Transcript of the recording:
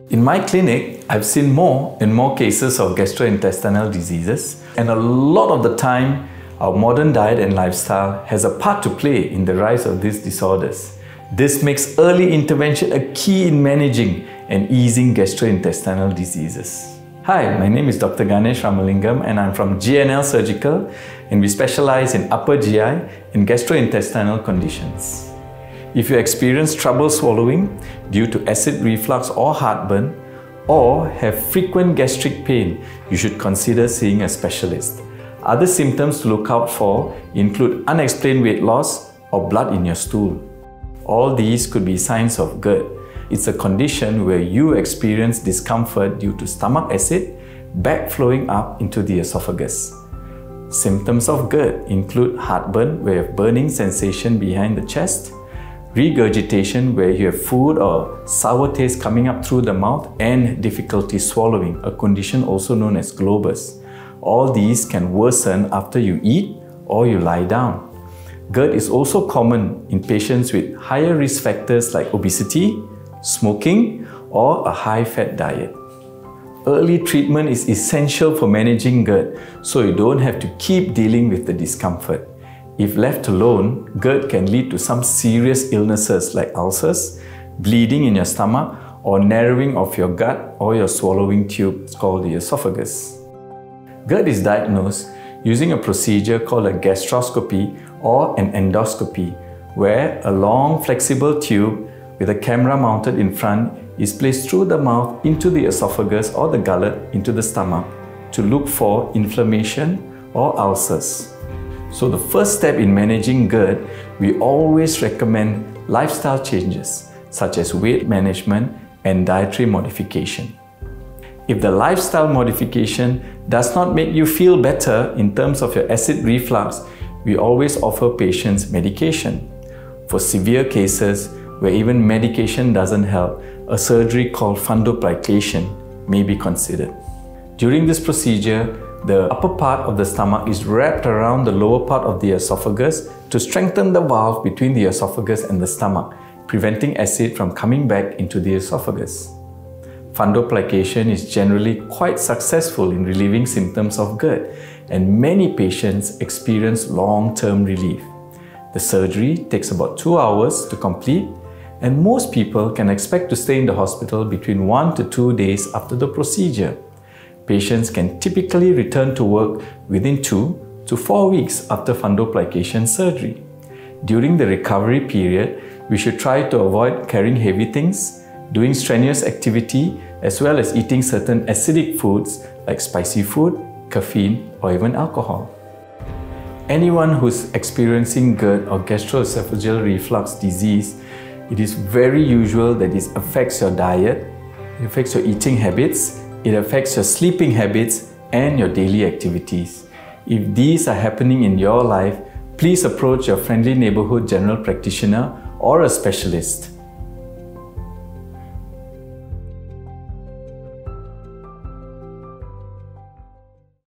In my clinic, I've seen more and more cases of gastrointestinal diseases, and a lot of the time, our modern diet and lifestyle has a part to play in the rise of these disorders. This makes early intervention a key in managing and easing gastrointestinal diseases. Hi, my name is Dr. Ganesh Ramalingam and I'm from G&L Surgical, and we specialize in upper GI and gastrointestinal conditions. If you experience trouble swallowing due to acid reflux or heartburn, or have frequent gastric pain, you should consider seeing a specialist. Other symptoms to look out for include unexplained weight loss or blood in your stool. All these could be signs of GERD. It's a condition where you experience discomfort due to stomach acid backflowing up into the esophagus. Symptoms of GERD include heartburn, where you have burning sensation behind the chest, regurgitation, where you have food or sour taste coming up through the mouth, and difficulty swallowing, a condition also known as globus. All these can worsen after you eat or you lie down. GERD is also common in patients with higher risk factors like obesity, smoking, or a high-fat diet. Early treatment is essential for managing GERD, so you don't have to keep dealing with the discomfort. If left alone, GERD can lead to some serious illnesses like ulcers, bleeding in your stomach, or narrowing of your gut or your swallowing tube, called the esophagus. GERD is diagnosed using a procedure called a gastroscopy or an endoscopy, where a long flexible tube with a camera mounted in front is placed through the mouth into the esophagus or the gullet into the stomach to look for inflammation or ulcers. So the first step in managing GERD, we always recommend lifestyle changes such as weight management and dietary modification. If the lifestyle modification does not make you feel better in terms of your acid reflux, we always offer patients medication. For severe cases where even medication doesn't help, a surgery called fundoplication may be considered. During this procedure, the upper part of the stomach is wrapped around the lower part of the esophagus to strengthen the valve between the esophagus and the stomach, preventing acid from coming back into the esophagus. Fundoplication is generally quite successful in relieving symptoms of GERD, and many patients experience long-term relief. The surgery takes about 2 hours to complete, and most people can expect to stay in the hospital between 1 to 2 days after the procedure. Patients can typically return to work within 2 to 4 weeks after fundoplication surgery. During the recovery period, we should try to avoid carrying heavy things, doing strenuous activity, as well as eating certain acidic foods like spicy food, caffeine, or even alcohol. Anyone who's experiencing GERD or gastroesophageal reflux disease, it is very usual that it affects your diet, it affects your eating habits, it affects your sleeping habits and your daily activities. If these are happening in your life, please approach your friendly neighborhood general practitioner or a specialist.